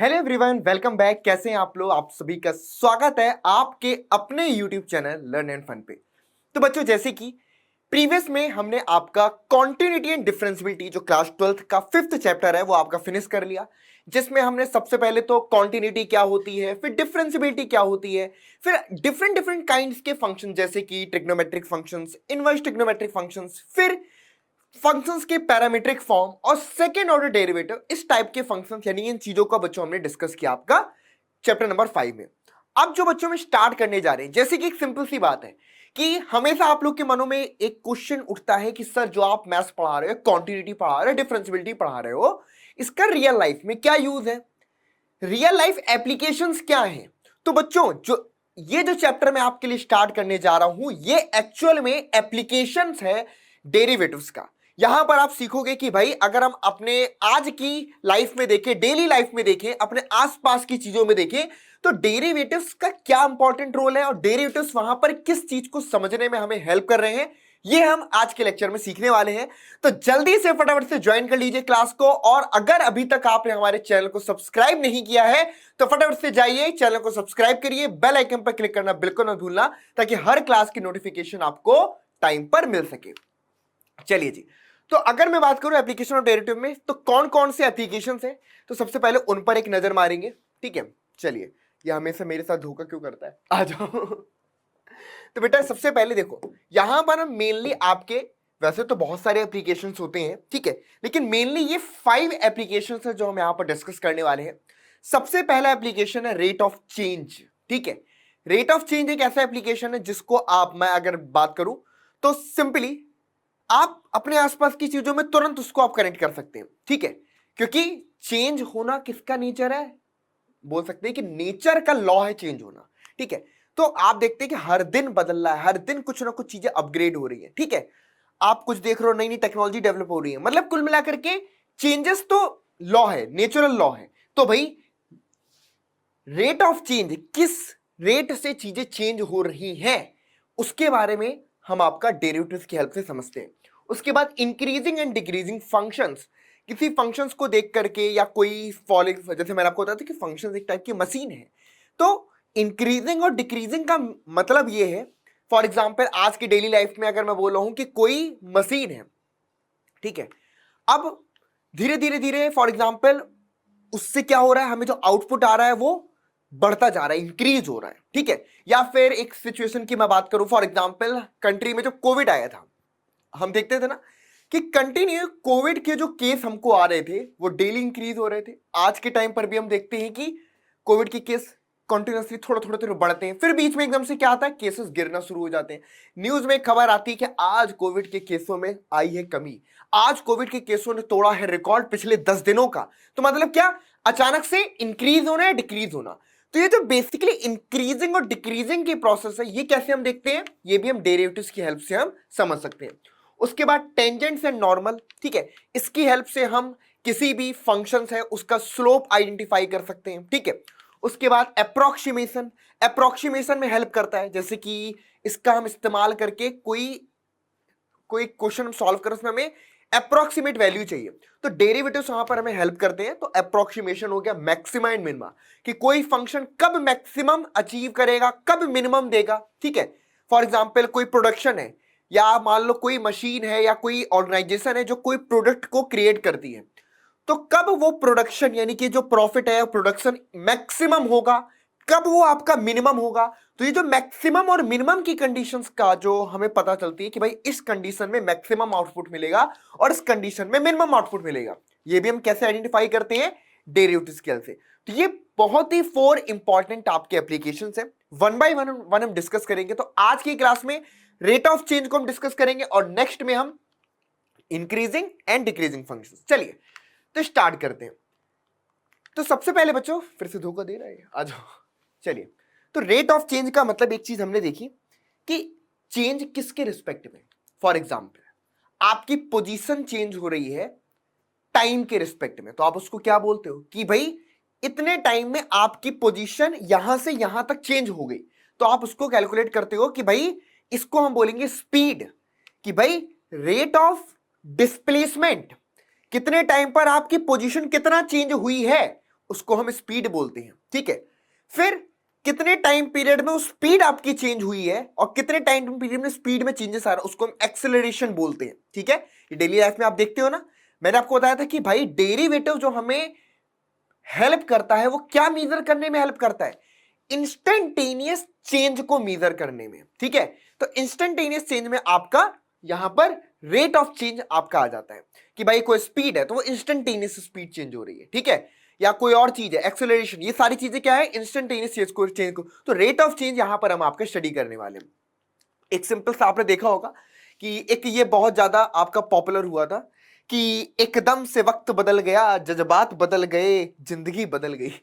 Hello everyone, welcome back. कैसे हैं आप लोग? आप सभी का स्वागत है आपके अपने YouTube channel learn and fun पे। तो बच्चों, जैसे कि प्रीवियस में हमने आपका कॉन्टिन्यूटी एंड डिफरेंशियबिलिटी जो क्लास 12th का 5th चैप्टर है वो आपका फिनिश कर लिया, जिसमें हमने सबसे पहले तो कॉन्टिन्यूटी क्या होती है, फिर डिफरेंशियबिलिटी क्या होती है, फिर डिफरेंट डिफरेंट काइंड्स के फंक्शन जैसे कि trigonometric functions, inverse trigonometric functions, फिर फंक्शंस के पैरामीट्रिक फॉर्म और सेकेंड ऑर्डर डेरिवेटिव, इस टाइप के फंक्शंस यानी इन चीजों का बच्चों हमने डिस्कस किया आपका चैप्टर नंबर 5 में। अब जो बच्चों में स्टार्ट करने जा रहे हैं, जैसे कि एक सिंपल सी बात है कि हमेशा आप लोग के मनों में एक क्वेश्चन उठता है कि सर जो आप मैथ्स पढ़ा रहे हो, क्वांटिटी पढ़ा रहे हो, डिफरेंशियबिलिटी पढ़ा रहे हो, इसका रियल लाइफ में क्या यूज है, रियल लाइफ एप्लीकेशंस क्या हैं। तो बच्चों, जो चैप्टर मैं आपके लिए स्टार्ट करने जा रहा हूं, ये एक्चुअल में एप्लीकेशंस है डेरिवेटिव्स का। यहां पर आप सीखोगे कि भाई अगर हम अपने आज की लाइफ में देखें, डेली लाइफ में देखें, अपने आसपास की चीजों में देखें, तो डेरिवेटिव्स का क्या इंपॉर्टेंट रोल है और डेरिवेटिव्स वहां पर किस चीज को समझने में हमें हेल्प कर रहे हैं, ये हम आज के लेक्चर में सीखने वाले हैं। तो जल्दी से फटाफट से ज्वाइन कर लीजिए क्लास को, और अगर अभी तक आपने हमारे चैनल को सब्सक्राइब नहीं किया है तो फटाफट से जाइए, चैनल को सब्सक्राइब करिए, बेल आइकन पर क्लिक करना बिल्कुल ना भूलना, ताकि हर क्लास की नोटिफिकेशन आपको टाइम पर मिल सके। चलिए जी, तो अगर मैं बात करूं एप्लीकेशन ऑफ डेरिवेटिव में, तो कौन कौन से एप्लीकेशन है, तो सबसे पहले उन पर एक नजर मारेंगे। ठीक है, चलिए। ये हमेशा मेरे साथ धोखा क्यों करता है, आ जाओ। तो बेटा सबसे पहले देखो, यहां पर हम मेनली आपके, वैसे तो बहुत सारे एप्लीकेशंस होते हैं, ठीक है, लेकिन मेनली ये 5 एप्लीकेशंस है जो हम यहां पर डिस्कस करने वाले हैं। सबसे पहला एप्लीकेशन है रेट ऑफ चेंज। ठीक है, रेट ऑफ चेंज एक ऐसा एप्लीकेशन है जिसको मैं अगर बात करूं तो सिंपली आप अपने आसपास की चीजों में तुरंत उसको आप कनेक्ट कर सकते हैं। ठीक है, क्योंकि चेंज होना किसका नेचर है, बोल सकते हैं कि नेचर का लॉ है चेंज होना। ठीक है, तो आप देखते हैं कि हर दिन बदल रहा है, हर दिन कुछ ना कुछ चीजें अपग्रेड हो रही है। ठीक है, आप कुछ देख रहे हो, नई नई टेक्नोलॉजी डेवलप हो रही है, मतलब कुल मिलाकर के चेंजेस तो लॉ है, नेचुरल लॉ है। तो भाई रेट ऑफ चेंज, किस रेट से चीजें चेंज हो रही हैं, उसके बारे में हम आपका डेरिवेटिव्स की हेल्प से समझते हैं। उसके बाद इंक्रीजिंग एंड डिक्रीजिंग फंक्शंस, किसी फंक्शंस को देख करके या कोई फॉलोइंग, जैसे मैंने आपको बताया था कि फंक्शंस एक टाइप की मशीन है, तो इंक्रीजिंग और डिक्रीजिंग का मतलब ये है, फॉर एग्जाम्पल आज की डेली लाइफ में अगर मैं बोल रहा हूं कि कोई मशीन है, ठीक है, अब धीरे धीरे धीरे फॉर एग्जाम्पल उससे क्या हो रहा है, हमें जो आउटपुट आ रहा है वो बढ़ता जा रहा है, इंक्रीज हो रहा है। ठीक है, या फिर एक सिचुएशन की मैं बात करूं, फॉर एग्जाम्पल कंट्री में जो कोविड आया था, हम देखते थे ना कि कंटिन्यू कोविड के जो केस हमको आ रहे थे वो डेली इंक्रीज हो रहे थे। आज के टाइम पर भी हम देखते हैं कि कोविड के केस कंटिन्यूसली थोड़ा थोड़ा थोड़ा बढ़ते हैं, फिर बीच में एकदम से क्या आता है, केसेस गिरना शुरू हो जाते हैं। न्यूज में खबर आती है कि आज कोविड के केसों में आई है कमी, आज कोविड के केसों ने तोड़ा है रिकॉर्ड पिछले 10 दिनों का। तो मतलब क्या, अचानक से इंक्रीज होना है, डिक्रीज होना। तो ये जो बेसिकली इंक्रीजिंग और डिक्रीजिंग की प्रोसेस है, ये कैसे हम देखते हैं, ये भी हम डेरिवेटिव्स की हेल्प से हम समझ सकते हैं। उसके बाद टेंजेंट्स एंड नॉर्मल, ठीक है, इसकी हेल्प से हम किसी भी फंक्शन है उसका स्लोप आइडेंटिफाई कर सकते हैं। ठीक है, उसके बाद अप्रोक्सीमेशन, अप्रोक्सीमेशन में हेल्प करता है, जैसे कि इसका हम इस्तेमाल करके कोई कोई क्वेश्चन हम सॉल्व करें, उसमें हमें अप्रोक्सीमेट वैल्यू चाहिए, तो डेरिवेटिव्स वहां पर हमें हेल्प करते हैं। तो अप्रोक्सीमेशन हो गया मैक्सिमा एंड मिनिमा, कि कोई फंक्शन कब मैक्सिमम अचीव करेगा, कब मिनिमम देगा। ठीक है, फॉर एग्जाम्पल कोई प्रोडक्शन है, या मान लो कोई मशीन है या कोई ऑर्गेनाइजेशन है जो कोई प्रोडक्ट को क्रिएट करती है, तो कब वो प्रोडक्शन यानी कि जो प्रॉफिट है प्रोडक्शन मैक्सिमम होगा, कब वो आपका मिनिमम होगा। तो ये जो मैक्सिमम और मिनिमम की कंडीशंस का जो हमें पता चलती है कि भाई इस कंडीशन में मैक्सिमम आउटपुट मिलेगा और इस कंडीशन में मिनिमम आउटपुट मिलेगा, ये भी हम कैसे आइडेंटिफाई करते हैं, डेरिवेटिव्स की हेल्प से। तो ये बहुत ही 4 इंपॉर्टेंट आपके एप्लीकेशंस हैं, वन बाय वन हम डिस्कस करेंगे। तो आज की क्लास में रेट ऑफ चेंज को हम डिस्कस करेंगे और नेक्स्ट में हम इंक्रीजिंग एंड डिक्रीजिंग फंक्शंस। चलिए तो स्टार्ट करते हैं। तो सबसे पहले बच्चों, फिर से धोखा दे रहा है, आ जाओ। चलिए, तो रेट ऑफ चेंज का मतलब एक चीज हमने देखी कि चेंज किसके रिस्पेक्ट में, फॉर एग्जाम्पल आपकी पोजीशन चेंज हो रही है टाइम के रिस्पेक्ट में, तो आप उसको क्या बोलते हो कि भाई इतने टाइम में आपकी पोजीशन यहां से यहां तक चेंज हो गई, तो आप उसको कैलकुलेट करते हो कि भाई इसको हम बोलेंगे स्पीड, कि भाई रेट ऑफ डिस्प्लेसमेंट, कितने टाइम पर आपकी पोजीशन कितना चेंज हुई है, उसको हम स्पीड बोलते हैं, ठीक है। फिर कितने टाइम पीरियड में उस स्पीड आपकी चेंज हुई है और कितने टाइम पीरियड में स्पीड में चेंजेस आ रहा है उसको हम एक्सेलरेशन बोलते हैं, ठीक है। ये डेली लाइफ में आप देखते हो ना, मैंने आपको बताया था कि भाई डेरिवेटिव जो हमें हेल्प करता है वो क्या मेजर करने में हेल्प करता है, इंस्टेंटेनियस चेंज को मेजर करने में, ठीक है। तो इंस्टेंटेनियस चेंज में आपका यहां पर रेट ऑफ चेंज आपका आ जाता है कि भाई कोई स्पीड है तो वो इंस्टेंटेनियस स्पीड चेंज हो रही है, ठीक है, या कोई और चीज है एक्सेलरेशन, ये सारी चीजें क्या है, इंस्टेंटेनियस चेंज को। तो रेट ऑफ चेंज यहां पर हम आपका स्टडी करने वाले हैं। एक सिंपल सा आपने देखा होगा कि एक ये बहुत ज्यादा आपका पॉपुलर हुआ था कि एकदम से वक्त बदल गया, जज्बात बदल गए, जिंदगी बदल गई।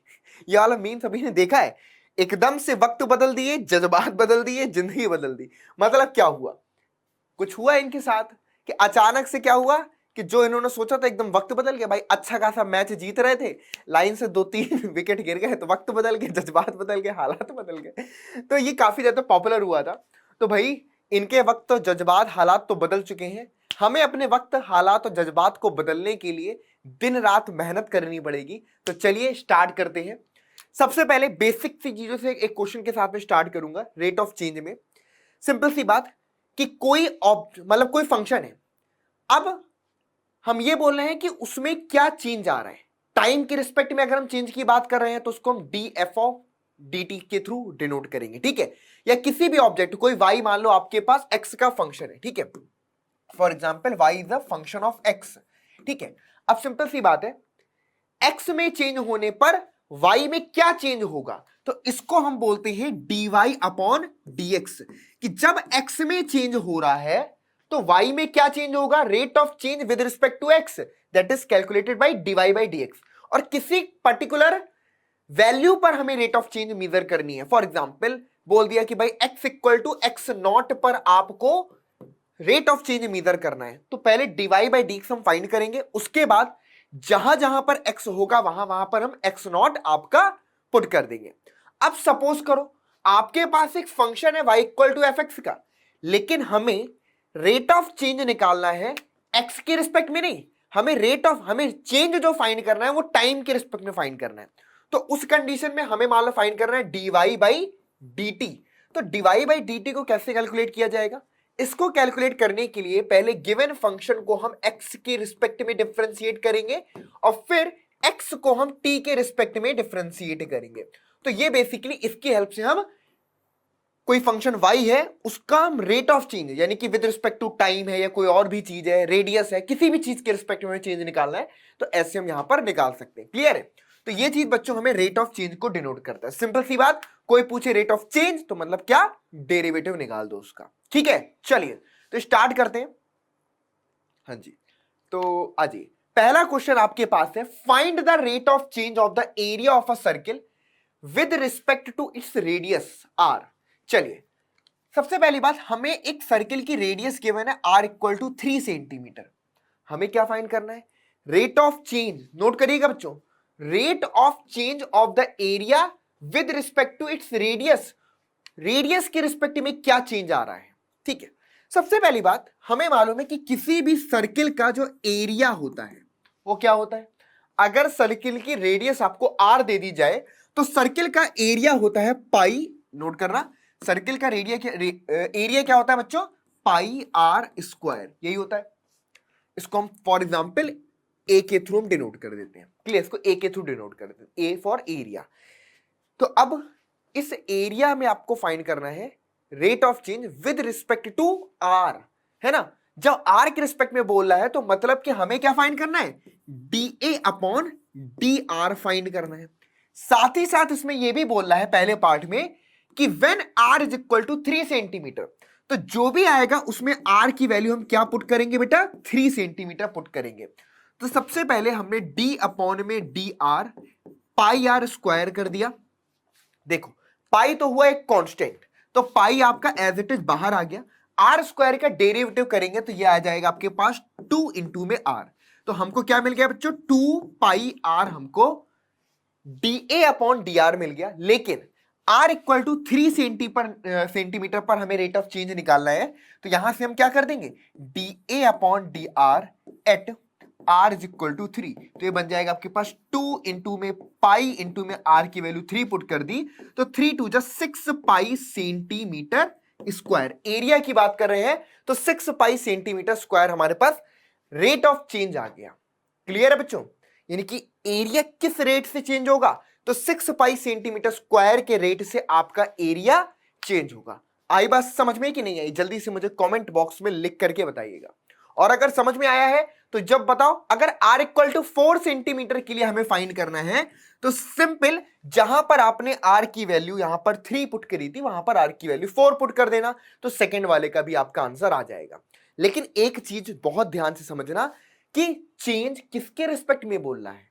ये वाला मीम सभी ने देखा है, एकदम से वक्त बदल दिए, जज्बात बदल दिए, जिंदगी बदल दी। मतलब क्या हुआ, कुछ हुआ इनके साथ कि अचानक से क्या हुआ कि जो इन्होंने सोचा था एकदम वक्त बदल गया। भाई अच्छा खासा मैच जीत रहे थे, लाइन से 2-3 विकेट गिर गए तो वक्त बदल गए, जज्बात बदल गए, हालात बदल गए। तो ये काफी ज्यादा पॉपुलर हुआ था। तो भाई इनके वक्त तो जज्बात हालात तो बदल चुके हैं, हमें अपने वक्त हालात और जज्बात को बदलने के लिए दिन रात मेहनत करनी पड़ेगी। तो चलिए स्टार्ट करते हैं। सबसे पहले बेसिक सी चीजों से एक क्वेश्चन के साथ में स्टार्ट करूंगा रेट ऑफ चेंज में। सिंपल सी बात कि कोई मतलब कोई फंक्शन है, अब हम ये बोल रहे हैं कि उसमें क्या चेंज आ रहा है टाइम के रिस्पेक्ट में। अगर हम चेंज की बात कर रहे हैं तो उसको हम D F of D T के थ्रू डिनोट करेंगे, ठीक है। या किसी भी ऑब्जेक्ट, कोई वाई मान लो आपके पास एक्स का फंक्शन है, ठीक है, for example Y is a function of X, ठीक है। अब सिंपल सी बात है, एक्स में चेंज होने पर वाई में क्या चेंज होगा, तो इसको हम बोलते हैं D Y upon D X. कि जब एक्स में चेंज हो रहा है तो वाई में क्या चेंज होगा, rate of change with respect to X, that is calculated by D Y by D X. और किसी पर्टिकुलर वैल्यू पर हमें रेट ऑफ चेंज मेजर करनी है। फॉर एग्जाम्पल बोल दिया कि भाई X equal to X naught पर आपको रेट ऑफ चेंज मेजर करना है, तो पहले डीवाई बाई डी एक्स हम फाइंड करेंगे, उसके बाद जहां जहां पर एक्स होगा वहां वहां पर हम एक्स नॉट आपका पुट कर देंगे। अब सपोज करो आपके पास एक फंक्शन है y equal to F X का, लेकिन हमें रेट ऑफ चेंज निकालना है x के रिस्पेक्ट में नहीं, हमें चेंज जो फाइंड करना है वो टाइम के रिस्पेक्ट में फाइंड करना है। तो उस कंडीशन में हमें मान लो फाइंड करना है dy बाई dt। तो dy बाई dt को कैसे कैलकुलेट किया जाएगा, इसको कैलकुलेट करने के लिए पहले गिवन फंक्शन को हम x के रिस्पेक्ट में डिफरेंशिएट करेंगे और फिर x को हम t के रिस्पेक्ट में डिफरेंशिएट करेंगे। तो ये बेसिकली इसकी हेल्प से हम कोई फंक्शन y है उसका हम रेट ऑफ चेंज यानी कि विद रिस्पेक्ट टू टाइम है या कोई और भी चीज है, रेडियस है, किसी भी चीज के रिस्पेक्ट में चेंज निकालना है तो ऐसे हम यहां पर निकाल सकते हैं। क्लियर है। तो ये चीज बच्चों हमें रेट ऑफ चेंज को डिनोट करता है। सिंपल सी बात, कोई पूछे रेट ऑफ चेंज तो मतलब क्या, डेरिवेटिव निकाल दो उसका, ठीक है। चलिए तो स्टार्ट करते हैं। हाँ जी, तो आजिए पहला क्वेश्चन आपके पास है, find the rate of change of the area of a circle with respect to its radius R. चलिए सबसे पहली बात, हमें एक सर्किल की रेडियस गिवन है r इक्वल टू 3 सेंटीमीटर। हमें क्या फाइंड करना है, रेट ऑफ चेंज। नोट करिएगा बच्चों, rate of change of the area with respect to its radius, radius के रिस्पेक्ट में क्या चेंज आ रहा है, ठीक है। सबसे पहली बात हमें मालूम है कि किसी भी सर्किल का जो एरिया होता है वो क्या होता है, अगर सर्किल की रेडियस आपको r दे दी जाए तो सर्किल का एरिया होता है पाई। नोट करना, सर्किल का एरिया क्या होता है बच्चों, पाई आर स्क्वायर, यही होता है। इसको हम फॉर एग्जांपल ए के थ्रू हम डिनोट कर देते हैं। क्लियर, इसको ए के थ्रू डिनोट कर देते हैं, ए फॉर एरिया। तो अब इस एरिया में आपको फाइंड करना है rate of change with respect to R, है ना। जब आर के रिस्पेक्ट में बोल रहा है तो मतलब कि हमें क्या फाइंड करना है, D A upon D R find करना है। साथ ही साथ इसमें यह भी बोल रहा है पहले पार्ट में कि when r is equal to 3 centimetre, तो जो भी आएगा उसमें r की वैल्यू हम क्या पुट करेंगे बेटा, 3 सेंटीमीटर पुट करेंगे। तो सबसे पहले हमने d अपॉन में D R pi are square कर दिया। देखो पाई तो हुआ एक कांस्टेंट, तो पाई आपका एज इट इज बाहर आ गया। आर स्क्वायर का डेरिवेटिव करेंगे तो ये आ जाएगा आपके पास 2 इंटू में r। तो हमको क्या मिल गया बच्चों, 2 पाई आर हमको d A upon D r मिल गया। लेकिन r इक्वल टू 3 सेंटीमीटर पर हमें रेट ऑफ चेंज निकालना है, तो यहां से हम क्या कर देंगे, D A upon D R at r is equal to 3, तो ये बन जाएगा आपके पास 2 इंटू में पाई इंटू में r की वैल्यू 3 पुट कर दी, तो 3 टू जा 6 पाई सेंटीमीटर स्क्वायर। एरिया की बात कर रहे हैं तो 6 पाई सेंटीमीटर स्क्वायर हमारे पास रेट ऑफ चेंज आ गया। क्लियर है बच्चों? यानी कि एरिया किस रेट से चेंज होगा, तो 6 पाई सेंटीमीटर स्क्वायर के रेट से आपका एरिया चेंज होगा। आई बात समझ में कि नहीं आई? जल्दी से मुझे कमेंट बॉक्स में लिख करके बताइएगा। और अगर समझ में आया है तो जब बताओ, अगर r इक्वल टू 4 सेंटीमीटर के लिए हमें फाइंड करना है तो सिंपल, जहां पर आपने r की वैल्यू यहां पर 3 पुट करी थी वहां पर r की वैल्यू 4 पुट कर देना, तो सेकंड वाले का भी आपका आंसर आ जाएगा। लेकिन एक चीज बहुत ध्यान से समझना कि चेंज किसके रिस्पेक्ट में बोल रहा है।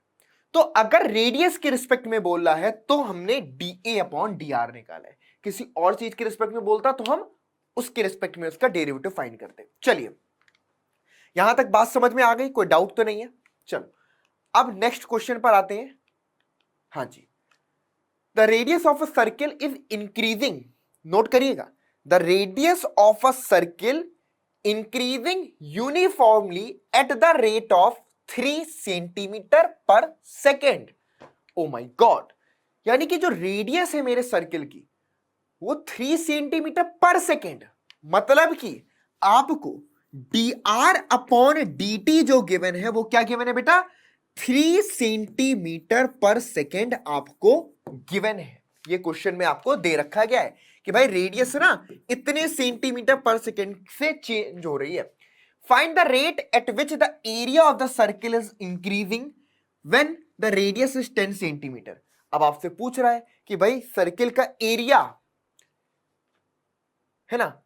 तो अगर रेडियस के रिस्पेक्ट में बोल रहा है तो हमने dA अपॉन dr निकाला है, किसी और चीज के रिस्पेक्ट में बोलता तो हम उसके रिस्पेक्ट में उसका डेरिवेटिव फाइंड करते। चलिए, यहां तक बात समझ में आ गई? कोई डाउट तो नहीं है? चलो अब नेक्स्ट क्वेश्चन पर आते हैं। हाँ जी, the radius of a circle is increasing, note करिएगा, the radius of a circle increasing uniformly at the rate of 3 centimetre per second. Oh my god, यानी कि जो रेडियस है मेरे सर्किल की वो 3 सेंटीमीटर पर सेकेंड, मतलब कि आपको dr अपॉन dt जो गिवन है वो क्या गिवन है बेटा, 3 सेंटीमीटर पर सेकेंड आपको गिवन है। ये क्वेश्चन में आपको दे रखा गया है कि भाई रेडियस ना इतने सेंटीमीटर पर सेकेंड से चेंज हो रही है। Find the rate at which the area of the circle is increasing when the radius is 10 centimetre. अब आपसे पूछ रहा है कि भाई सर्किल का एरिया है ना,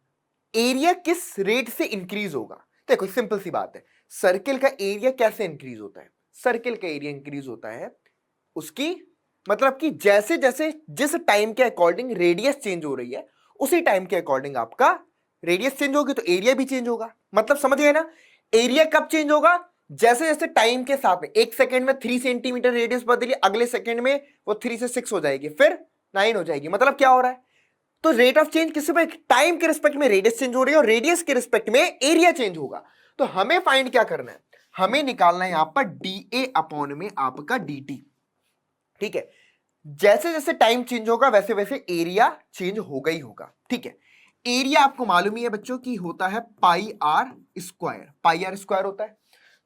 एरिया किस रेट से इंक्रीज होगा। देखो सिंपल सी बात है, सर्किल का एरिया कैसे इंक्रीज होता है, सर्किल का एरिया इंक्रीज होता है उसकी मतलब कि जैसे जैसे जिस टाइम के अकॉर्डिंग रेडियस चेंज हो रही है उसी टाइम के अकॉर्डिंग आपका रेडियस चेंज होगी तो एरिया भी चेंज होगा। मतलब समझ गए ना, एरिया कब चेंज होगा, जैसे जैसे टाइम के साथ में। एक सेकंड में 3 सेंटीमीटर रेडियस बदली, अगले सेकंड में वो 3 से 6 हो जाएगी, फिर 9 हो जाएगी। मतलब क्या हो रहा है, तो रेट ऑफ चेंज किसी पे टाइम के रिस्पेक्ट में रेडियस चेंज हो रही है और रेडियस के रिस्पेक्ट में एरिया चेंज होगा। तो हमें फाइंड क्या करना है, हमें निकालना है यहां पर dA अपॉन में आपका dt। ठीक है, जैसे जैसे टाइम चेंज होगा वैसे वैसे एरिया चेंज होगा ही होगा। ठीक है, एरिया आपको मालूम ही है बच्चों की होता है pi are square, pi are square होता है।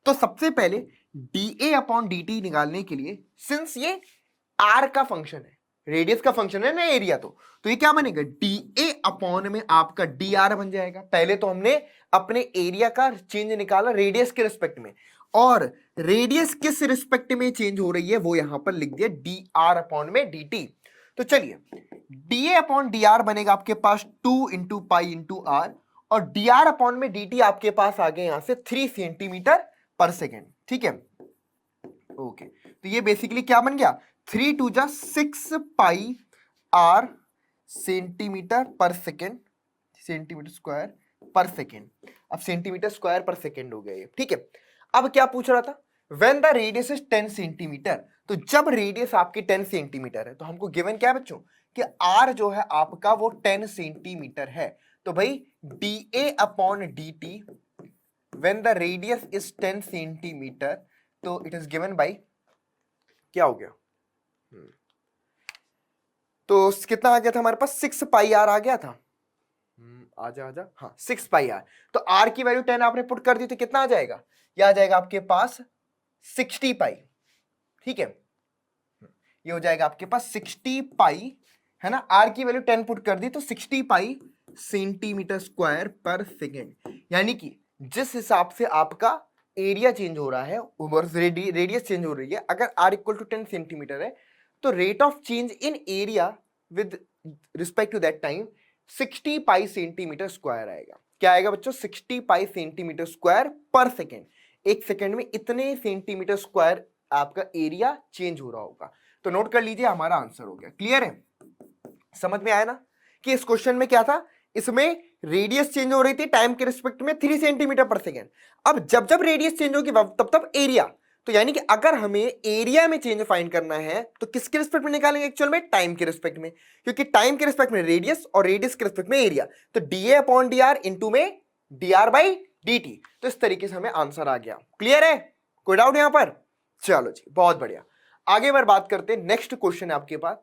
तो सबसे पहले dA अपॉन dt निकालने के लिए, सिंस ये r का फंक्शन है, रेडियस का फंक्शन है ना एरिया, तो ये क्या बनेगा, dA अपॉन में आपका dr बन जाएगा। पहले तो हमने अपने एरिया का चेंज निकाला रेडियस के रिस्पेक्ट में, और रेडियस किस रिस्पेक्ट में चेंज हो रही है वो यहां पर लिख दिया dr अपॉन में dt। तो चलिए, dA अपॉन dr बनेगा आपके पास 2 इंटू पाई इंटू आर, और dr अपॉन में dt आपके पास आ गए यहां से 3 सेंटीमीटर पर सेकेंड। ठीक है, ओके, तो ये बेसिकली क्या बन गया, 3 टू जा 6 पाई R centimetre per second, centimetre square per second. अब सेंटीमीटर स्क्वायर पर सेकेंड हो गया ये। ठीक है, अब क्या पूछ रहा था, when the radius is 10 centimetre, तो जब रेडियस आपकी 10 सेंटीमीटर है तो हमको गिवन क्या है बच्चों कि r जो है आपका वो 10 सेंटीमीटर है। तो भाई dA upon dt when the radius is 10 centimetre, तो इट इज गिवन बाई, क्या हो गया, तो कितना आ गया था हमारे पास, 6 पाई आर आ गया था। आजा आजा, हाँ 6 पाई आर। तो आर की वैल्यू 10 आपने पुट कर दी तो कितना आ जाएगा, ये आ जाएगा आपके पास 60 पाई। ठीक है, ये हो जाएगा आपके पास 60 पाई, है ना, आर की वैल्यू 10 पुट कर दी तो 60 pi centimetre square per second. यानी कि जिस हिसाब से आपका एरिया चेंज हो रहा है, रेडियस चेंज हो रही है, अगर r इक्वल टू 10 सेंटीमीटर है तो rate of change in area with respect to that time 60 pi centimetre square आएगा। क्या आएगा बच्चों, 60 pi centimetre square per second. एक सेकेंड में इतने सेंटीमीटर स्क्वायर आपका एरिया चेंज हो रहा होगा। तो नोट कर लीजिए, हमारा आंसर हो गया। क्लियर है, समझ में आया ना कि इस क्वेश्चन में क्या था, इसमें रेडियस चेंज हो रही थी टाइम के रिस्पेक्ट में 3 सेंटीमीटर पर सेकेंड। अब जब जब रेडियस चेंज होगी तब तब एरिया, तो यानी कि अगर हमें एरिया में चेंज फाइंड करना है तो किसके रिस्पेक्ट में निकालेंगे, एक्चुअल में टाइम के रिस्पेक्ट में, क्योंकि टाइम के रिस्पेक्ट में रेडियस और रेडियस के रिस्पेक्ट में एरिया। तो dA अपॉन dr इंटू में dr बाई dt। तो इस तरीके से हमें आंसर आ गया। क्लियर है, कोई डाउट यहां पर? चलो जी, बहुत बढ़िया। आगे बार बात करते हैं। नेक्स्ट क्वेश्चन है आपके पास,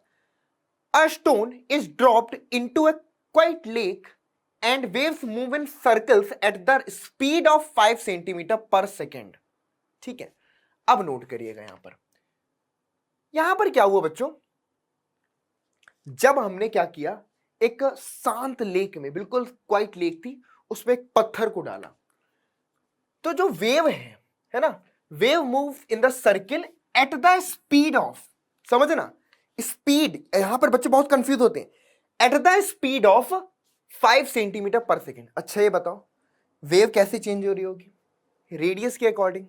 a stone is dropped into a quiet lake and waves move in circles at the speed of 5 centimetre per second. ठीक है, अब नोट करिएगा यहां पर क्या हुआ बच्चों, जब हमने क्या किया, एक शांत लेक में, बिल्कुल क्वाइट लेक थी, उसमें एक पत्थर को डाला, तो जो वेव है ना, wave move in the circle eight the speed of, समझना स्पीड, यहां पर बच्चे बहुत कंफ्यूज होते हैं, eight the speed of 5 centimetre per second. अच्छा ये बताओ, वेव कैसे चेंज हो रही होगी? रेडियस के अकॉर्डिंग,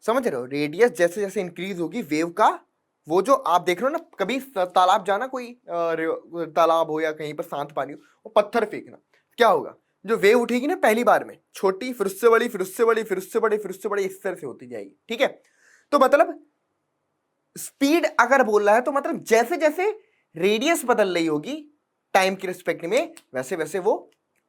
समझ रहे हो? रेडियस जैसे जैसे इंक्रीज होगी, वेव का वो जो आप देख रहे हो ना, कभी तालाब जाना, कोई तालाब हो या कहीं पर शांत पानी हो, वो पत्थर फेंकना, क्या होगा, जो वेव उठेगी ना पहली बार में छोटी, फिर उससे बड़ी, फिर उससे बड़ी, फिर उससे बड़ी, फिर उससे बड़ी, इस तरह से होती जाएगी। ठीक है, तो मतलब स्पीड अगर बोल रहा है तो मतलब जैसे जैसे रेडियस बदल रही होगी टाइम के रिस्पेक्ट में, वैसे वैसे वो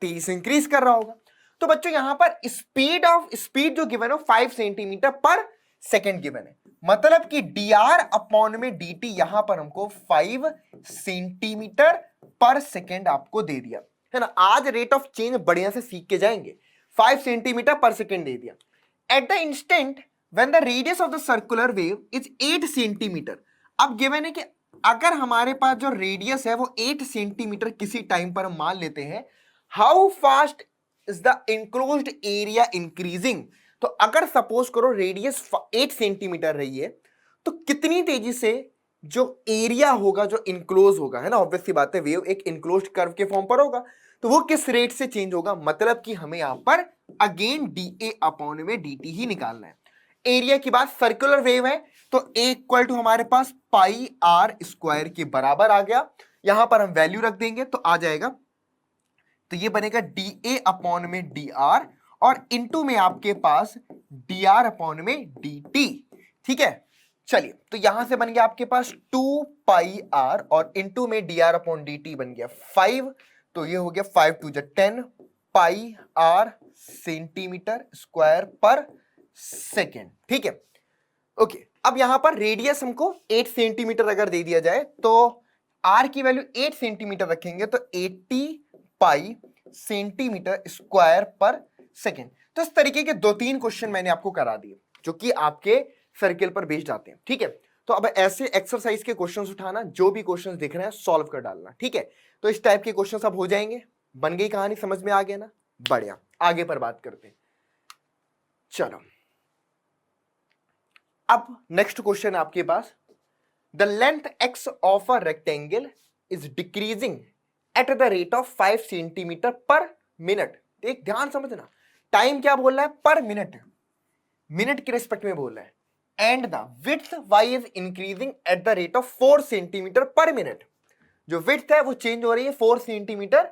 तेजी से इंक्रीज कर रहा होगा। तो बच्चों यहां पर स्पीड जो गिवन है 5 सेंटीमीटर पर सेकेंड गिवन है, मतलब कि dr अपॉन में dt यहां पर हमको 5 सेंटीमीटर पर सेकेंड आपको दे दिया है ना। आज रेट ऑफ चेंज बढ़िया से सीख के जाएंगे। 5 सेंटीमीटर पर सेकेंड दे दिया at the instant when the radius of the circular wave is 8 centimetre. अब गिवन है कि अगर हमारे पास जो रेडियस है वो 8 सेंटीमीटर किसी टाइम पर हम मान लेते हैं, how fast is the enclosed area increasing. तो अगर सपोज करो रेडियस 8 सेंटीमीटर रही है, तो कितनी तेजी से जो एरिया होगा जो इंक्लोज होगा, है ना, ऑब्वियस सी बात है, वेव एक इंक्लोज्ड कर्व के फॉर्म पर होगा, तो वो किस रेट से चेंज होगा, मतलब कि हमें यहां पर अगेन dA अपॉन में dt ही निकालना है। एरिया की बात, सर्कुलर वेव है तो A इक्वल टू हमारे पास पाई आर स्क्वायर के बराबर आ गया, यहां पर हम वैल्यू रख देंगे तो आ जाएगा, तो ये बनेगा dA अपॉन में dr और इनटू में आपके पास dr अपॉन में dt। ठीक है, चलिए तो यहां से बन गया आपके पास 2 पाई आर और इनटू में dr अपॉन dt बन गया 5, तो ये हो गया 5 to 10 pi R centimetre square per second. ठीक है, ओके, अब यहां पर रेडियस हमको 8 सेंटीमीटर अगर दे दिया जाए तो आर की वैल्यू 8 सेंटीमीटर रखेंगे तो 80 पाई सेंटीमीटर स्क्वायर पर सेकेंड। तो इस तरीके के 2-3 क्वेश्चन मैंने आपको करा दिए जो कि आपके सर्किल पर बेस्ड आते हैं। ठीक है, तो अब ऐसे एक्सरसाइज के क्वेश्चंस उठाना, जो भी क्वेश्चंस दिख रहे हैं सॉल्व कर डालना। ठीक है, तो इस टाइप के क्वेश्चंस अब हो जाएंगे। बन गई कहानी, समझ में आ गया ना? बढ़िया, आगे पर बात करते हैं। चलो अब नेक्स्ट क्वेश्चन आपके पास, the length x of a rectangle is decreasing at the rate of 5 centimetre per minute. एक ध्यान समझना, टाइम क्या बोल रहा है, पर मिनट, मिनट के रिस्पेक्ट में बोल रहा है, and the width y is increasing at the rate of 4 centimetre per minute. जो विड्थ है वो चेंज हो रही है 4 सेंटीमीटर,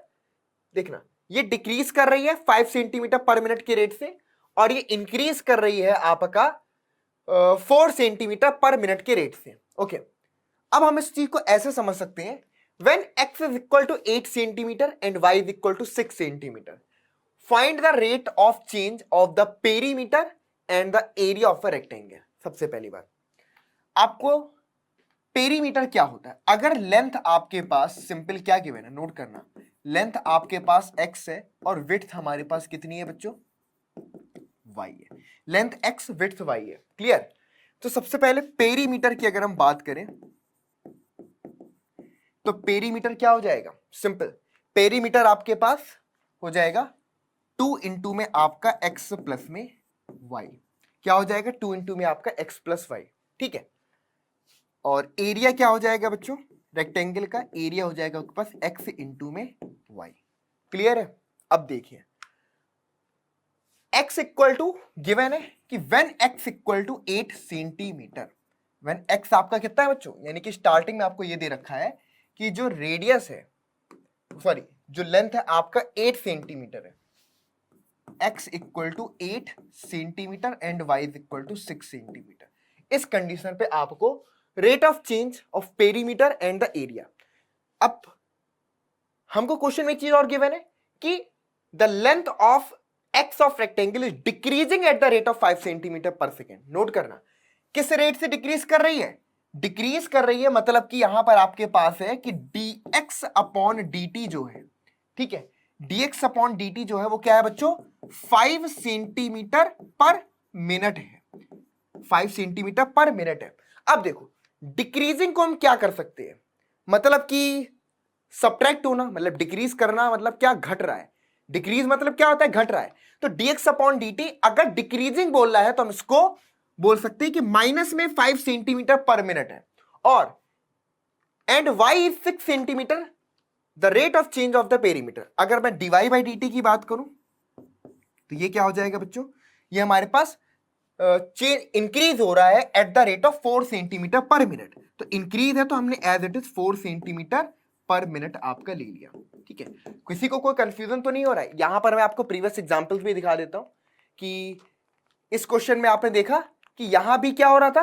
देखना ये डिक्रीज कर रही है 5 सेंटीमीटर पर मिनट के रेट से, और ये इंक्रीज कर रही है आपका 4 सेंटीमीटर पर मिनट के रेट से। ओके, अब हम इस चीज को ऐसे समझ सकते हैं, when x is equal to 8 centimetre and y is equal to 6 centimetre, find the rate of change of the perimeter and the area of a rectangle. सबसे पहली बात, आपको पेरीमीटर क्या होता है, अगर लेंथ आपके पास सिंपल क्या गिवन है, नोट करना, लेंथ आपके पास x है और विड्थ हमारे पास कितनी है बच्चों, y है, लेंथ x विड्थ y है, क्लियर। तो सबसे पहले पेरीमीटर की अगर हम बात करें तो पेरीमीटर क्या हो जाएगा, सिंपल, पेरीमीटर आपके पास हो जाएगा 2 इंटू में आपका x प्लस में y, क्या हो जाएगा, 2 इंटू में आपका x प्लस y। ठीक है, और एरिया क्या हो जाएगा बच्चों, रेक्टेंगल का एरिया हो जाएगा आपके पास x इंटू में y, क्लियर है। अब देखिए x इक्वल टू गिवन है कि when x equal to 8 centimetre, when x आपका कितना है बच्चों, यानी कि स्टार्टिंग में आपको ये दे रखा है कि जो रेडियस है, सॉरी जो लेंथ है आपका 8 सेंटीमीटर है, x equal to 8 centimetre and y is equal to 6 centimetre. इस कंडीशन पे आपको rate of change of perimeter and the area. अब हमको क्वेश्चन में एक चीज और गिवन है कि the length of x of rectangle is decreasing at the rate of 5 centimetre per second. Note करना किस रेट से डिक्रीज कर रही है, डिक्रीज कर रही है मतलब कि यहां पर आपके पास है कि dx अपॉन dt जो है, ठीक है, dx अपॉन dt जो है वो क्या है बच्चों, 5 सेंटीमीटर पर मिनट है, 5 सेंटीमीटर पर मिनट है। अब देखो डिक्रीजिंग को हम क्या कर सकते हैं, मतलब कि सब्ट्रैक्ट होना, मतलब डिक्रीज करना, मतलब क्या घट रहा है, डिक्रीज मतलब क्या होता है, घट रहा है। तो dx अपॉन dt अगर डिक्रीजिंग बोल रहा है तो हम इसको बोल सकते हैं कि माइनस में 5 सेंटीमीटर पर मिनट है, और and y is 6 centimetre the rate of change of the perimeter. अगर मैं dy बाई dt की बात करूं तो ये क्या हो जाएगा बच्चों, ये हमारे पास चेंज इंक्रीज हो रहा है at the rate of 4 centimetre per minute. तो इंक्रीज है तो हमने as it is 4 centimetre per minute आपका ले लिया, ठीक है। किसी को कोई कंफ्यूजन तो नहीं हो रहा है। यहां पर मैं आपको प्रीवियस एग्जांपल्स भी दिखा देता हूं कि इस क्वेश्चन में आपने देखा कि यहां भी क्या हो रहा था,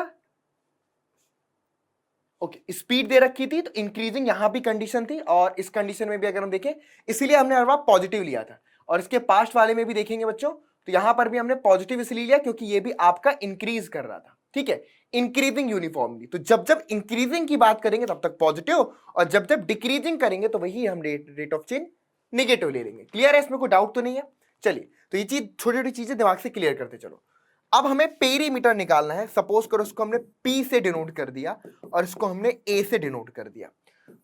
ओके स्पीड दे रखी थी तो इंक्रीजिंग यहां भी कंडीशन थी, और इस कंडीशन में भी अगर हम देखें इसीलिए हमने हर बार पॉजिटिव लिया था, और इसके पास्ट वाले में भी देखेंगे बच्चों तो यहां पर भी हमने पॉजिटिव इसलिए लिया क्योंकि ये भी आपका इंक्रीज कर रहा था, ठीक है, इंक्रीजिंग यूनिफॉर्मली। तो जब जब इंक्रीजिंग की बात करेंगे तब तक पॉजिटिव, और जब जब डिक्रीजिंग करेंगे तो वही हम रेट ऑफ चेंज नेगेटिव ले लेंगे। क्लियर है, इसमें कोई डाउट तो नहीं है। चलिए तो ये चीज छोटी छोटी चीजें दिमाग से क्लियर करते चलो। अब हमें पेरीमीटर निकालना है। सपोज करो इसको हमने P से डिनोट कर दिया और इसको हमने A से डिनोट कर दिया,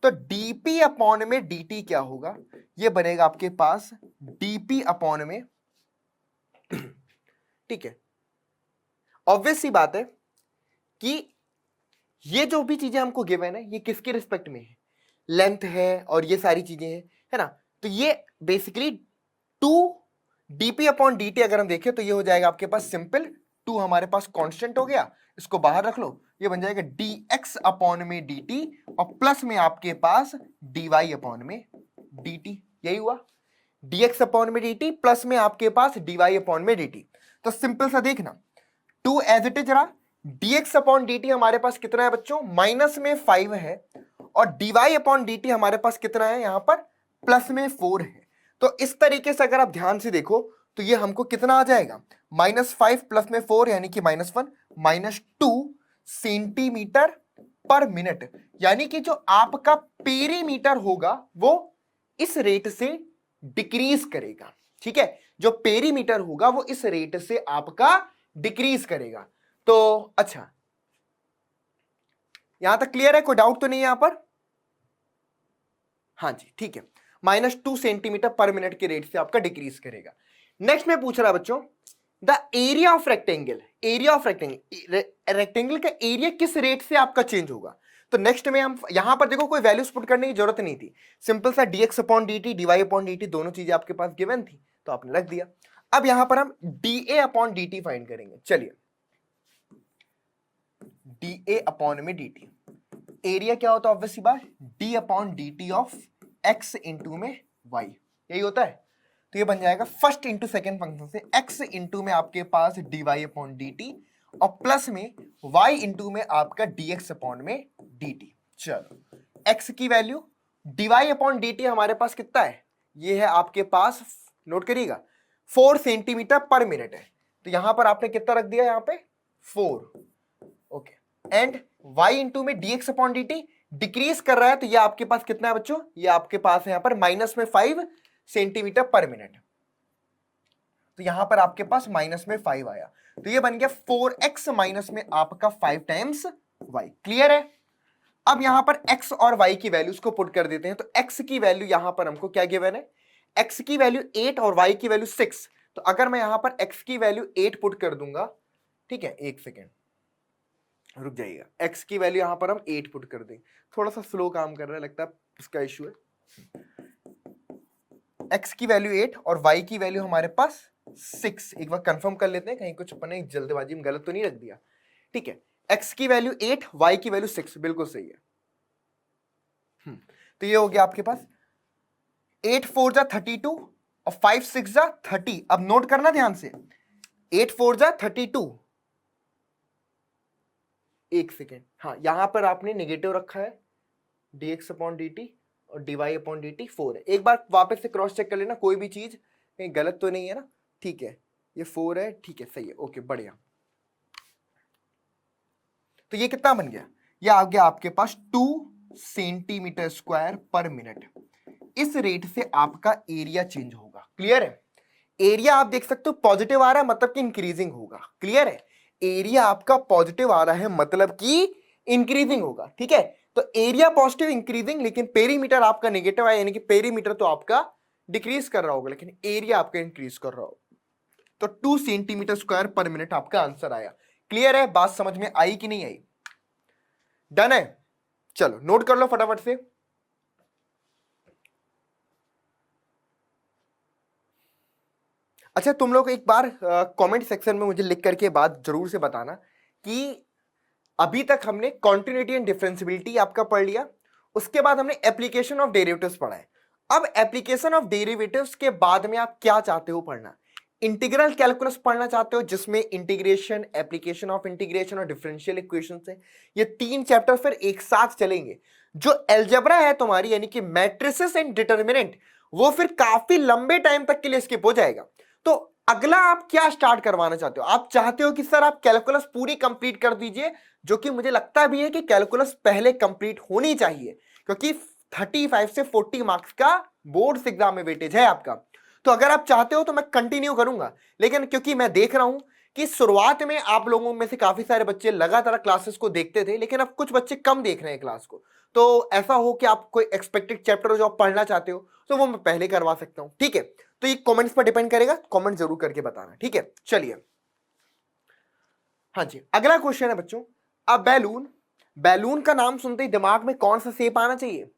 तो dP अपॉन में dt क्या होगा, ये बनेगा आपके पास dP अपॉन में, ठीक है। ऑब्वियस सी बात है कि ये जो भी चीजें हमको गिवन है ये किसके रिस्पेक्ट में है, लेंथ है और ये सारी चीजें हैं, है ना। तो ये बेसिकली 2 dP अपॉन dt अगर हम देखें तो ये हो जाएगा आपके पास सिंपल 2 हमारे पास कांस्टेंट हो गया, इसको बाहर रख लो, ये बन जाएगा dx अपॉन में dt और प्लस में आपके पास dy अपॉन में dt, यही हुआ dx अपॉन में dt प्लस में आपके पास dy अपॉन में dt। तो सिंपल सा देखना 2 एज इट इज रहा, dx अपॉन dt हमारे पास कितना है बच्चों, माइनस में 5 है, और dy अपॉन dt हमारे पास कितना है यहां पर प्लस में 4 है। तो इस तरीके से अगर आप ध्यान से देखो तो ये हमको कितना आ जाएगा, -5 प्लस में 4 यानी कि -1, -2 सेंटीमीटर पर मिनट, यानी कि जो आपका पेरीमीटर होगा वो इस रेट से डिक्रीज करेगा, ठीक है, जो पेरीमीटर होगा वो इस रेट से आपका डिक्रीज करेगा। तो अच्छा यहां तक क्लियर है, कोई डाउट तो नहीं है यहां पर, हाँ जी ठीक है, -2 सेंटीमीटर पर मिनट के रेट से आपका डिक्रीज करेगा। नेक्स्ट में पूछ रहा बच्चों the area of rectangle, area of rectangle, rectangle का एरिया किस रेट से आपका चेंज होगा। तो नेक्स्ट में हम यहां पर देखो कोई वैल्यूज पुट करने की जरूरत नहीं थी, सिंपल सा dx upon dt dy upon dt दोनों चीजें आपके पास गिवन थी तो आपने रख दिया। अब यहां पर हम dA अपॉन dt फाइंड करेंगे। चलिए dA अपॉन में dt, एरिया क्या होता है ऑब्वियसली बात, d upon dt of x into में y, यही होता है। तो ये बन जाएगा फर्स्ट इंटू सेकेंड फंक्शन से x इंटू में आपके पास dy अपॉन dt और प्लस में y इंटू में आपका dx अपॉन में dt। चलो x की वैल्यू dy अपॉन dt हमारे पास कितना है, ये है आपके पास, नोट करिएगा 4 सेंटीमीटर पर मिनट है, तो यहां पर आपने कितना रख दिया यहां पे 4, ओके, एंड y इंटू में dx अपॉन dt डिक्रीज कर रहा है तो ये आपके पास कितना है बच्चों, ये आपके पास है यहां पर माइनस में 5 सेंटीमीटर पर मिनट, तो यहां पर आपके पास माइनस में 5 आया, तो ये बन गया 4x माइनस में आपका 5 टाइम्स y। क्लियर है। अब यहां पर x और y की वैल्यूज को पुट कर देते हैं, तो x की वैल्यू यहां पर हमको क्या गिवन है, x की वैल्यू 8 और y की वैल्यू 6, तो अगर मैं यहां पर x की वैल्यू 8 पुट कर दूंगा, ठीक है, एक सेकेंड रुक जाइएगा, x की वैल्यू यहां पर हम 8 पुट कर दें, थोड़ा सा स्लो काम कर रहा है लगता है उसका इश्यू है। x की वैल्यू 8 और y की वैल्यू हमारे पास 6, एक बार कंफर्म कर लेते हैं कहीं कुछ अपने जल्दबाजी में गलत तो नहीं रख दिया, ठीक है, x की वैल्यू 8 y की वैल्यू 6 बिल्कुल सही है। तो ये हो गया आपके पास 8 4 जा 32 और 5 6 जा 30। अब नोट करना ध्यान से, 8 4 जा 32, एक सेकेंड, हाँ यहां पर आपने नेगेटिव रखा है, dx अपॉन dt और dy अपॉन dt 4 है। एक बार वापस से क्रॉस चेक कर लेना कोई भी चीज कहीं गलत तो नहीं है ना, ठीक है, ये 4 है, ठीक है, सही है, ओके, बढ़िया। तो ये कितना बन गया, ये आ गया आपके पास 2 सेंटीमीटर स्क्वायर पर मिनट। इस रेट से आपका एरिया चेंज होगा। क्लियर है? एरिया आप देख सकते हो पॉजिटिव आ रहा है मतलब कि इंक्रीजिंग होगा। क्लियर है? एरिया आपका पॉजिटिव आ रहा है मतलब कि इंक्रीजिंग होगा। ठीक है, तो एरिया पॉजिटिव इंक्रीजिंग, लेकिन पेरीमीटर आपका नेगेटिव है, यानी कि पेरीमीटर तो आपका डिक्रीज कर रहा होगा लेकिन एरिया आपका इंक्रीज कर रहा होगा। तो 2 सेंटीमीटर स्क्वायर पर मिनट आपका आंसर आया। क्लियर है? बात समझ में आई कि नहीं आई? डन है? चलो नोट कर लो फटाफट से। अच्छा, तुम लोग एक बार कमेंट सेक्शन में मुझे लिख करके बात जरूर से बताना कि अभी तक हमने कॉन्टिन्यूटी एंड डिफरेंशियबिलिटी आपका पढ़ लिया, उसके बाद हमने एप्लीकेशन ऑफ डेरिवेटिव्स पढ़ा है। अब एप्लीकेशन ऑफ डेरिवेटिव्स के बाद में आप क्या चाहते हो पढ़ना? इंटीग्रल कैलकुलस पढ़ना चाहते हो, जिसमें इंटीग्रेशन, एप्लीकेशन ऑफ इंटीग्रेशन और डिफरेंशियल इक्वेशंस है। ये 3 चैप्टर फिर एक साथ चलेंगे। जो अलजेब्रा है तुम्हारी, यानी कि मैट्रिसेस एंड डिटर्मिनेंट, वो फिर काफी लंबे टाइम तक के लिए स्किप हो जाएगा। तो अगला आप क्या स्टार्ट करवाना चाहते हो? आप चाहते हो कि सर आप कैलकुलस पूरी कंप्लीट कर दीजिए, जो कि मुझे लगता भी है कि कैलकुलस पहले कंप्लीट होनी चाहिए, क्योंकि 35 से 40 मार्क्स का बोर्ड्स एग्जाम में वेटेज है आपका। तो अगर आप चाहते हो तो मैं कंटिन्यू करूंगा, लेकिन क्योंकि मैं देख रहा हूं कि शुरुआत में आप लोगों में से काफी सारे बच्चे लगातार क्लासेस को देखते थे, लेकिन अब कुछ बच्चे कम देख रहे हैं क्लास को। तो ऐसा हो कि आप कोई एक्सपेक्टेड चैप्टर जो आप पढ़ना चाहते हो तो वो मैं पहले करवा सकता हूं। ठीक है, तो ये कमेंट्स पर डिपेंड करेगा, कमेंट जरूर करके बताना। ठीक है, चलिए। हाँ जी, अगला क्वेश्चन है बच्चों, अब बैलून। बैलून का नाम सुनते ही दिमाग में कौन सा शेप आना चाहिए?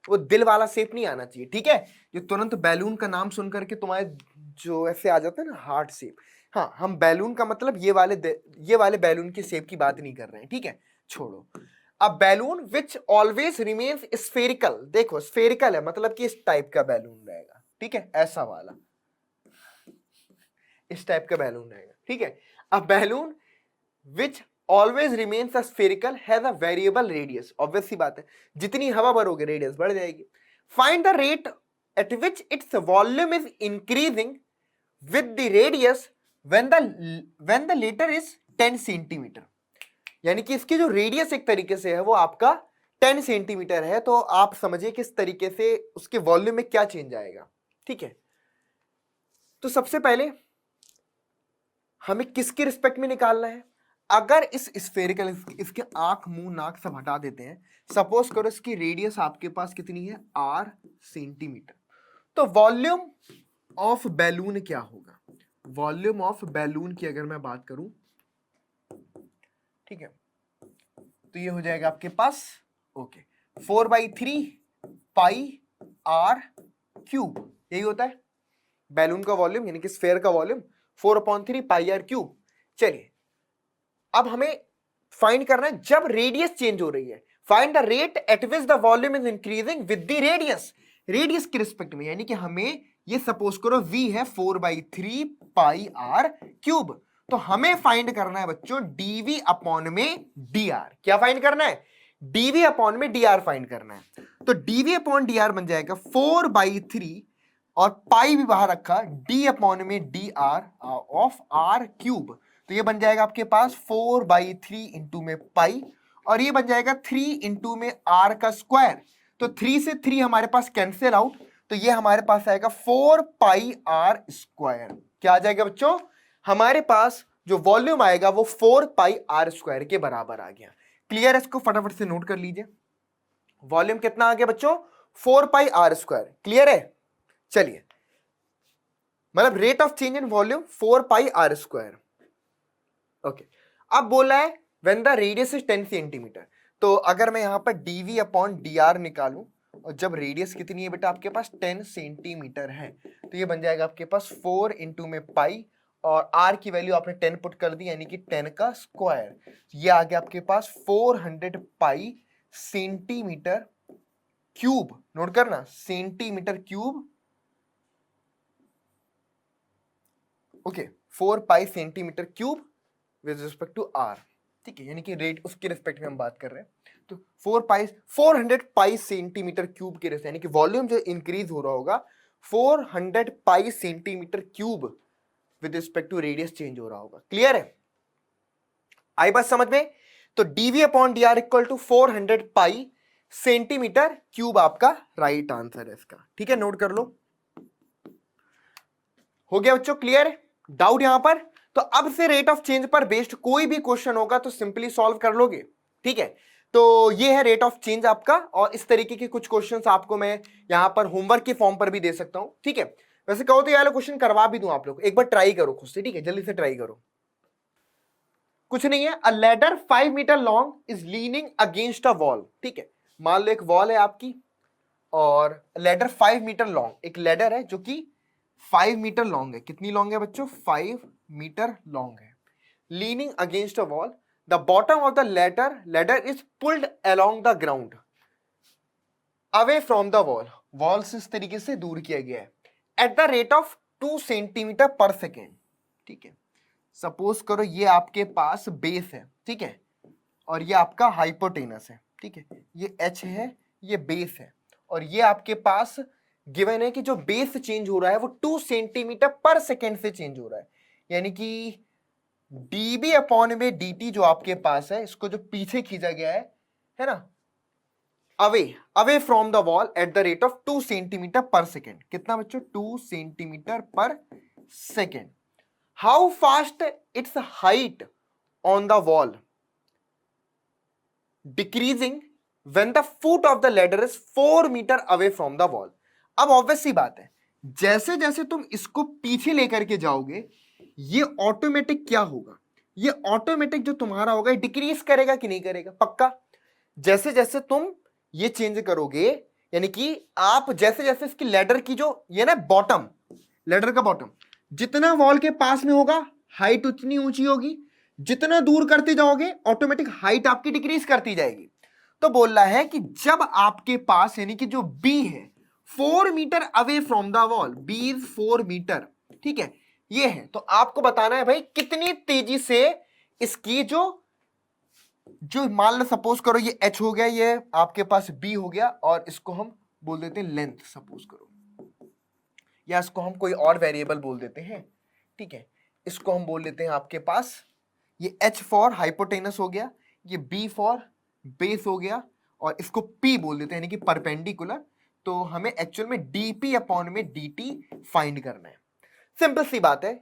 वो दिल वाला शेप नहीं आना चाहिए। ठीक है, जो तुरंत बैलून का नाम सुन करके तुम्हारे जो ऐसे आ जाता है ना हार्ट शेप, हाँ, हम बैलून का मतलब ये वाले बैलून की शेप की बात नहीं कर रहे हैं। ठीक है, छोड़ो। अब balloon which always remains spherical, देखो स्फेरिकल है मतलब कि इस टाइप का बैलून रहेगा। ठीक है, ऐसा वाला इस टाइप का बैलून रहेगा। ठीक है, अब balloon which always remains a spherical has a variable radius, obvious सी बात है, जितनी हवा भरोगे रेडियस बढ़ जाएगी। Find the rate at which its volume is increasing with the radius when the latter is 10 centimetre. यानी कि इसकी जो रेडियस एक तरीके से है वो आपका 10 सेंटीमीटर है, तो आप समझिए किस तरीके से उसके वॉल्यूम में क्या चेंज आएगा। ठीक है, तो सबसे पहले हमें किसके रिस्पेक्ट में निकालना है? अगर इस स्फेरिकल, इसके आंख मुंह नाक सब हटा देते हैं, सपोज करो इसकी रेडियस आपके पास कितनी है, r सेंटीमीटर, तो वॉल्यूम ऑफ बैलून क्या होगा? वॉल्यूम ऑफ बैलून की अगर मैं बात करूं, ठीक है, तो ये हो जाएगा आपके पास, ओके, 4/3 पाई r क्यूब, यही होता है बैलून का वॉल्यूम, यानी कि स्फेयर का वॉल्यूम 4/3 पाई r क्यूब। चलिए, अब हमें फाइंड करना है जब रेडियस चेंज हो रही है, find the rate at which the volume is increasing with the radius, radius के रिस्पेक्ट में, यानी कि हमें ये सपोज करो v है 4/3 पाई r क्यूब, तो हमें फाइंड करना है बच्चों dv अपॉन में dr। क्या फाइंड करना है? dv अपॉन में dr फाइंड करना है। तो dv अपॉन dr बन जाएगा 4/3, और पाई भी बाहर रखा, d अपॉन में dr ऑफ r क्यूब, तो ये बन जाएगा आपके पास 4/3 इंटू में पाई, और ये बन जाएगा 3 इंटू में r का स्क्वायर, तो 3 से 3 हमारे पास कैंसिल आउट, तो ये हमारे पास आएगा 4 पाई r स्क्वायर। क्या आ जाएगा बच्चों? हमारे पास जो वॉल्यूम आएगा वो 4 पाई r स्क्वायर के बराबर आ गया। क्लियर है? इसको फटाफट से नोट कर लीजिए, वॉल्यूम कितना आ गया बच्चों? 4 पाई r स्क्वायर। क्लियर है? चलिए, मतलब rate of change in volume 4 pi r square. Okay, अब बोला है when the radius is 10 centimetre, तो अगर मैं यहां पर dv अपॉन dr निकालूं, और जब रेडियस कितनी है बेटा आपके पास 10 सेंटीमीटर है, तो ये बन जाएगा आपके पास 4 इंटू में पाई, और r की वैल्यू आपने 10 पुट कर दी, यानी कि 10 का स्क्वायर, ये आ गया आपके पास 400 पाई सेंटीमीटर क्यूब। नोट करना, centimetre cube, okay, 4 pi centimetre cube with respect to r। ठीक है, यानी कि रेट उसके रिस्पेक्ट में हम बात कर रहे हैं, तो 400 पाई सेंटीमीटर क्यूब के रेस, यानी कि वॉल्यूम जो इंक्रीज हो रहा होगा 400 pi centimetre cube with respect to radius change हो रहा होगा। क्लियर है? आई बात समझ में? तो dv upon D R equal to 400 pi centimetre cube आपका राइट आंसर है इसका। ठीक है, नोट कर लो। हो गया बच्चों? क्लियर है? डाउट यहां पर? तो अब से रेट ऑफ चेंज पर बेस्ड कोई भी क्वेश्चन होगा तो सिंपली सॉल्व कर लोगे। ठीक है, तो ये है रेट ऑफ चेंज आपका, और इस तरीके के कुछ क्वेश्चंस आपको मैं यहां पर होमवर्क के फॉर्म पर भी दे सकता हूं। ठीक है, वैसे कहो तो ये वाला क्वेश्चन करवा भी दूं आप लोग, एक बार ट्राई करो खुद से। ठीक है, जल्दी से ट्राई करो। कुछ नहीं है, a ladder 5 metre long is leaning against a wall. ठीक है, मान लो एक वॉल है आपकी और लेडर 5 मीटर लॉन्ग, एक लेडर है जो कि 5 मीटर लॉन्ग है। कितनी लॉन्ग है बच्चों? 5 मीटर लॉन्ग है। Leaning against a wall, the bottom of the ladder is pulled along the ground away from the wall, wall से इस तरीके से दूर किया गया है at the rate of 2 centimetre per second. ठीक है, सपोज करो ये आपके पास बेस है। ठीक है, और ये आपका हाइपोटेनस है। ठीक है, ये एच है, ये बेस है, और ये आपके पास गिवन है कि जो बेस चेंज हो रहा है वो 2 सेंटीमीटर पर सेकेंड से चेंज हो रहा है, यानी कि dB अपॉन में dt जो आपके पास है, इसको जो पीछे खींचा गया है ना, away from the wall at the rate of 2 centimetre per second. कितना बच्चों? 2 centimetre per second. How fast its height on the wall decreasing when the foot of the ladder is 4 metre away from the wall. अब obvious सी बात है, जैसे जैसे तुम इसको पीछे लेकर के जाओगे ये ऑटोमेटिक क्या होगा? ये ऑटोमेटिक जो तुम्हारा होगा डिक्रीज करेगा कि नहीं करेगा? पक्का। जैसे जैसे तुम ये चेंज करोगे, यानी कि आप जैसे जैसे इसकी लेडर की जो ये ना बॉटम, लेडर का बॉटम जितना वॉल के पास में होगा हाइट उतनी ऊंची होगी, जितना दूर करते जाओगे ऑटोमेटिक हाइट आपकी डिक्रीज करती जाएगी। तो बोल रहा है कि जब आपके पास यानी कि जो बी है 4 metre away from the wall, B is 4 metre. ठीक है, ये है, तो आपको बताना है भाई कितनी तेजी से इसकी जो मान लो सपोज करो ये एच हो गया, ये आपके पास बी हो गया, और इसको हम बोल देते हैं लेंथ सपोज करो, या इसको हम कोई और वेरिएबल बोल देते हैं। ठीक है, इसको हम बोल लेते हैं आपके पास ये H फॉर हाइपोटेनस हो गया, ये B फॉर बेस हो गया, और इसको P बोल देते हैं यानी कि परपेंडिकुलर। तो हमें एक्चुअल में dP अपॉन में dt फाइंड करना है। सिंपल सी बात है।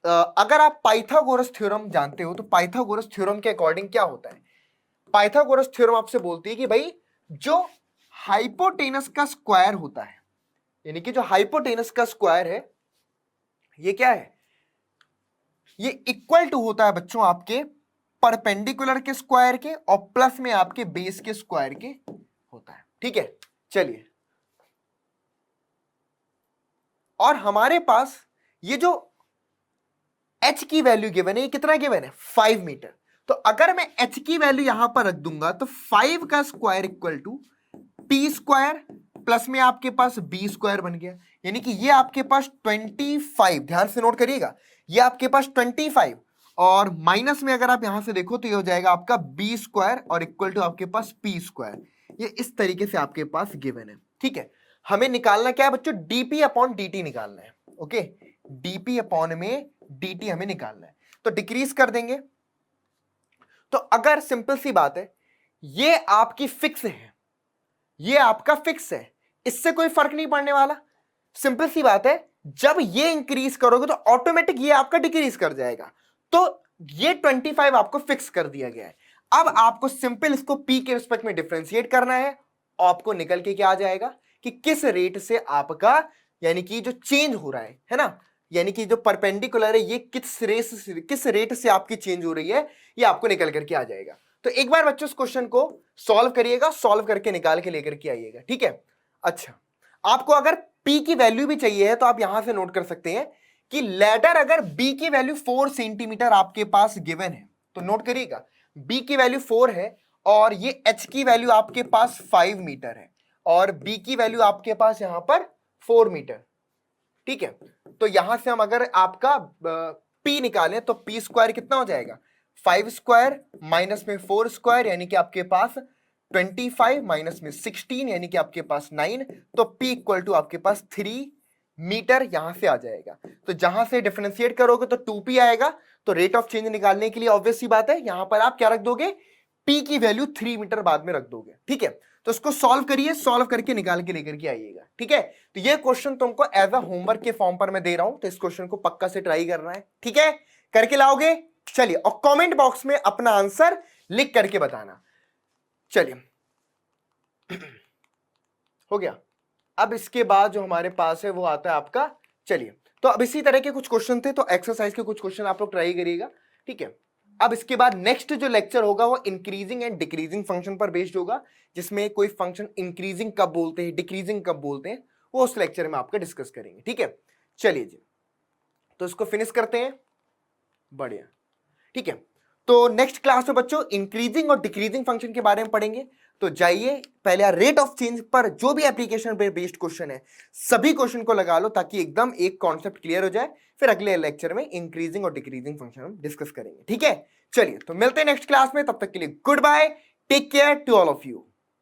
अगर आप पाइथागोरस थ्योरम जानते हो तो पाइथागोरस थ्योरम के अकॉर्डिंग क्या होता है? पाइथागोरस थ्योरम आपसे बोलती है कि भाई जो हाइपोटेनस का स्क्वायर होता है, यानी कि जो हाइपोटेनस का स्क्वायर है ये क्या है? ये इक्वल टू होता है बच्चों आपके परपेंडिकुलर के स्क्वायर के और प्लस में आपके बेस के स्क्वायर के होता है। ठीक है, चलिए, और हमारे पास ये जो h की वैल्यू गिवन है, ये कितना गिवन है? 5 मीटर। तो अगर मैं h की वैल्यू यहां पर रख दूंगा तो 5 का square equal to p square plus में आपके पास b स्क्वायर बन गया, यानी कि ये आपके पास 25, ध्यान से नोट करिएगा, ये आपके पास 25, और माइनस में अगर आप यहां से देखो तो ये हो जाएगा आपका b स्क्वायर और इक्वल टू आपके पास p स्क्वायर। ये इस तरीके से आपके पास गिवन है। ठीक है, हमें निकालना क्या है बच्चों? dp अपॉन dt निकालना है। ओके, dp अपॉन में dt हमें निकालना है, तो डिक्रीज कर देंगे। तो अगर सिंपल सी बात है, ये आपकी फिक्स है, ये आपका फिक्स है, इससे कोई फर्क नहीं पड़ने वाला। सिंपल सी बात है, जब ये इंक्रीज करोगे तो ऑटोमेटिक ये आपका डिक्रीज कर जाएगा। तो ये 25 आपको फिक्स कर दिया गया है। अब आपको सिंपल इसको p के रिस्पेक्ट में डिफरेंशिएट करना है, आपको निकल के क्या आ जाएगा कि किस रेट से आपका यानी कि जो चेंज हो रहा है ना, यानी कि जो परपेंडिकुलर है ये किस रेट से आपकी चेंज हो रही है, ये आपको निकल करके आ जाएगा। तो एक बार बच्चों इस क्वेश्चन को सॉल्व करिएगा, सॉल्व करके निकाल के लेकर के आइएगा। ठीक है, अच्छा, आपको अगर p की वैल्यू भी चाहिए है तो आप यहां से नोट कर सकते हैं कि लेडर अगर b की वैल्यू 4 सेंटीमीटर आपके पास गिवन है तो नोट करिएगा b की वैल्यू 4 है और ये h की वैल्यू आपके पास 5 मीटर है और b की वैल्यू आपके पास यहां पर 4 मीटर। ठीक है, तो यहां से हम अगर आपका p निकालें तो p स्क्वायर कितना हो जाएगा? 5 स्क्वायर माइनस में 4 स्क्वायर यानी कि आपके पास 25 माइनस में 16 यानी कि आपके पास 9, तो p इक्वल टू आपके पास 3 मीटर यहां से आ जाएगा। तो जहां से डिफरेंशिएट करोगे तो 2p आएगा। तो रेट ऑफ चेंज निकालने के लिए ऑब्वियस सी बात है, यहां पर आप क्या रख दोगे, p की वैल्यू 3 मीटर बाद में रख दोगे। ठीक है, तो इसको सॉल्व करिए, सॉल्व करके निकाल के लेकर के आइएगा। ठीक है, तो ये क्वेश्चन तुमको एज अ होमवर्क के फॉर्म पर मैं दे रहा हूं, तो इस क्वेश्चन को पक्का से ट्राई करना है। ठीक है, करके लाओगे? चलिए, और कमेंट बॉक्स में अपना आंसर लिख करके बताना। चलिए, हो गया। अब इसके बाद जो हमारे पास है वो आता है आपका, चलिए, तो अब इसी तरह के कुछ क्वेश्चन थे, तो एक्सरसाइज के कुछ क्वेश्चन आप लोग ट्राई करिएगा। ठीक है, अब इसके बाद नेक्स्ट जो लेक्चर होगा वो इंक्रीजिंग एंड डिक्रीजिंग फंक्शन पर बेस्ड होगा, जिसमें कोई फंक्शन इंक्रीजिंग कब बोलते हैं, डिक्रीजिंग कब बोलते हैं, वो उस लेक्चर में आपका डिस्कस करेंगे। ठीक है, चलिए जी, तो इसको फिनिश करते हैं। बढ़िया, ठीक है, तो नेक्स्ट क्लास में बच्चों इंक्रीजिंग और डिक्रीजिंग फंक्शन के बारे में पढ़ेंगे। तो जाइए, पहले रेट ऑफ चेंज पर जो भी एप्लीकेशन पे बेस्ड क्वेश्चन है सभी क्वेश्चन को लगा लो, ताकि एकदम एक कॉन्सेप्ट क्लियर हो जाए। फिर अगले लेक्चर में इंक्रीजिंग और डिक्रीजिंग फंक्शन हम डिस्कस करेंगे। ठीक है, चलिए, तो मिलते हैं नेक्स्ट क्लास में, तब तक के लिए good bye, take care to all of you.